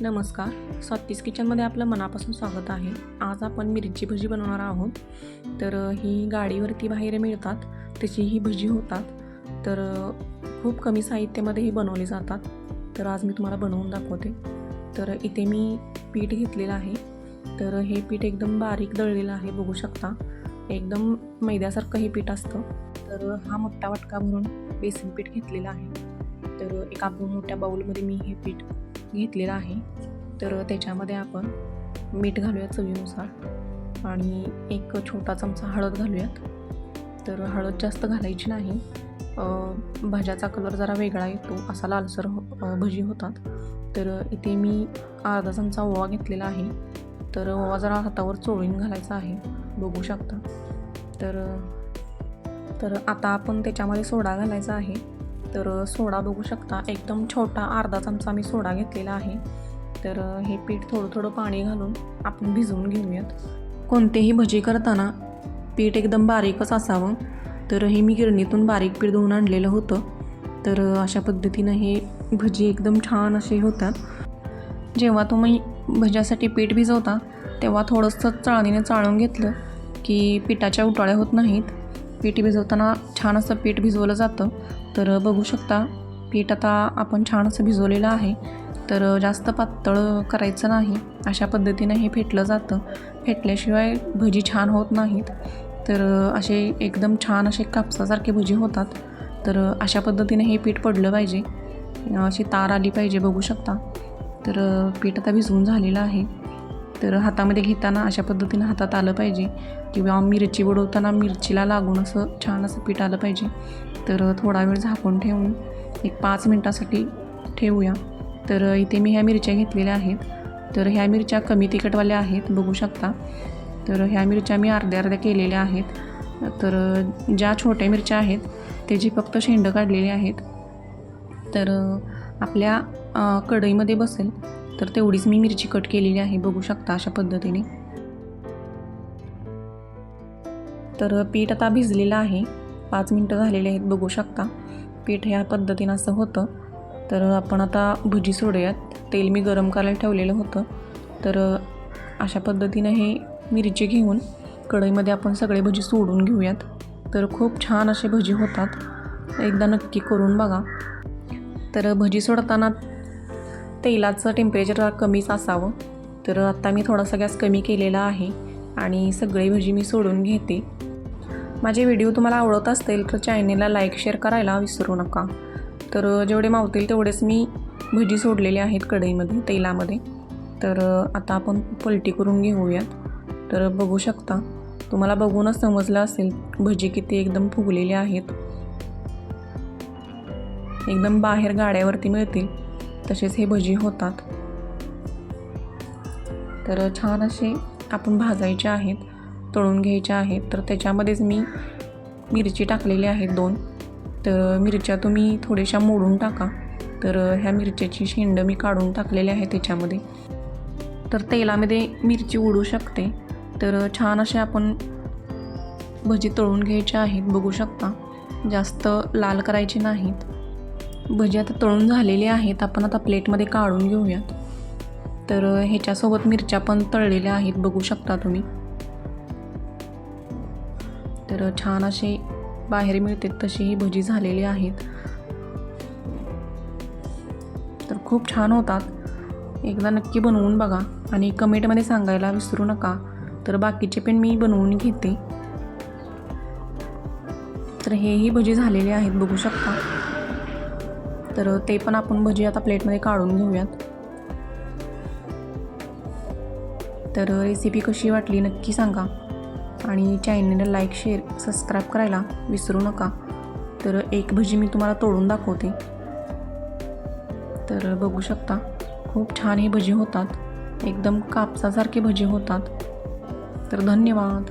नमस्कार. स्वातीज किचनमध्ये आपलं मनापासून स्वागत आहे. आज आपण मिरची भजी बनवणार आहोत. तर ही गाडीवरती बाहेर मिळतात त्याची ही भजी होतात. तर खूप कमी साहित्यामध्ये ही बनवली जातात. तर आज मी तुम्हाला बनवून दाखवते. तर इथे मी पीठ घेतलेलं आहे. तर हे पीठ एकदम बारीक दळलेलं आहे, बघू शकता. एकदम मैद्यासारखं हे पीठ असतं. तर हा मोठा वाटका भरून बेसन पीठ घेतलेलं आहे. तर एका मोठ्या बाऊलमध्ये मी हे पीठ घेतलेलं आहे. तर त्याच्यामध्ये आपण मीठ घालूयात चवीनुसार आणि एक छोटा चमचा हळद घालूयात. तर हळद जास्त घालायची नाही, भाज्याचा कलर जरा वेगळा येतो, असा लालसर भजी होतात. तर इथे मी अर्धा चमचा ओवा घेतलेला आहे. तर ओवा जरा हातावर चोळून घालायचा आहे, बघू शकता. तर आता आपण त्याच्यामध्ये सोडा घालायचा आहे. तर सोडा बघू शकता, एकदम छोटा अर्धा चमचा मी सोडा घेतलेला आहे. तर हे पीठ थोडं थोडं पाणी घालून आपण भिजवून घेऊयात. कोणतेही भजी करताना पीठ एकदम बारीकच असावं. तर हे मी गिरणीतून बारीक पीठ धुवून आणलेलं होतं. तर अशा पद्धतीनं हे भजी एकदम छान असे होतात. जेव्हा तुम्ही भज्यासाठी पीठ भिजवता तेव्हा थोडंसं चाळणीने चाळून घेतलं की पिठाच्या उटाळ्या होत नाहीत. पीठ भिजवताना छान असं पीठ भिजवलं जातं. तर बघू शकता, पीठ आता आपण छान असं भिजवलेलं आहे. तर जास्त पातळ करायचं नाही, अशा पद्धतीनं हे फेटलं जातं. फेटल्याशिवाय भजी छान होत नाहीत. तर असे एकदम छान असे कापसासारखे भजी होतात. तर अशा पद्धतीने हे पीठ पडलं पाहिजे, अशी तार आली पाहिजे, बघू शकता. तर पीठ आता भिजवून झालेलं आहे. तर हातामध्ये घेताना अशा पद्धतीनं हातात आलं पाहिजे, किंवा मिरची बुडवताना मिरचीला लागून असं छान असं पीठ आलं पाहिजे. तर थोडा वेळ झाकून ठेवून एक 5 मिनटासाठी ठेवूया. तर इथे मी ह्या मिरच्या घेतलेल्या आहेत. तर ह्या मिरच्या कमी तिखटवाल्या आहेत, बघू शकता. तर ह्या मिरच्या मी अर्ध्या अर्ध्या केलेल्या आहेत. तर ज्या छोट्या मिरच्या आहेत त्याची फक्त शेंडं काढलेली आहेत. तर आपल्या कढईमध्ये बसेल तर तेवढीच मी मिरची कट केलेली आहे, बघू शकता अशा पद्धतीने. तर पीठ आता भिजलेलं आहे, 5 मिनटं झालेले आहेत, बघू शकता. पीठ ह्या पद्धतीनं असं होतं. तर आपण आता भजी सोडूयात. तेल मी गरम करायला ठेवलेलं होतं. तर अशा पद्धतीनं हे मिरची घेऊन कढईमध्ये आपण सगळे भजी सोडून घेऊयात. तर खूप छान असे भजी होतात, एकदा नक्की करून बघा. तर भजी सोडताना तेलाचं टेम्परेचर कमीच असावं. तर आता मी थोडासा गॅस कमी केलेला आहे आणि सगळे भजी मी सोडून घेते. माझे व्हिडिओ तुम्हाला आवडत असतील तर चॅनेलला लाईक शेअर करायला विसरू नका. तर जेवढे मावतील तेवढेच मी भजी सोडलेले आहेत कढईमध्ये, तेलामध्ये. तर आता आपण पलटी करून घेऊयात. तर बघू शकता, तुम्हाला बघूनच समजलं असेल भजी किती एकदम फुगलेले आहेत. एकदम बाहेर गाड्यावरती मिळतील तसेच हे भजी होतात. तर छान असे आपण भाजायचे आहेत, तळून घ्यायचे आहेत. तर त्याच्यामध्येच मी मिरची टाकलेली आहेत 2. तर मिरच्या तुम्ही थोड्याशा मोडून टाका. तर ह्या मिरच्याची शेंड मी काढून टाकलेली आहे त्याच्यामध्ये. तर तेलामध्ये मिरची उडू शकते. तर छान असे आपण भजी तळून घ्यायचे आहेत, बघू शकता. जास्त लाल करायचे नाहीत. भजी आता तळून झालेली आहेत, आपण आता प्लेटमध्ये काढून घेऊयात. तर ह्याच्यासोबत मिरच्या पण तळलेल्या आहेत, बघू शकता तुम्ही. तर छान असे बाहेर मिळते तशी ही भजी झालेली आहेत. तर खूप छान होतात, एकदा नक्की बनवून बघा आणि कमेंटमध्ये सांगायला विसरू नका. तर बाकीचे पण मी बनवून घेते. तर हेही भजी झालेले आहेत, बघू शकता. तर ते पण आपण भजी आता प्लेटमध्ये काढून घेऊयात. तर रेसिपी कशी वाटली नक्की सांगा आणि चॅनलला लाईक शेअर सबस्क्राईब करायला विसरू नका. तर एक भजी मी तुम्हाला तोडून दाखवते. तर बघू शकता, खूप छान ही भजी होतात, एकदम कापसासारखे भजी होतात. तर धन्यवाद.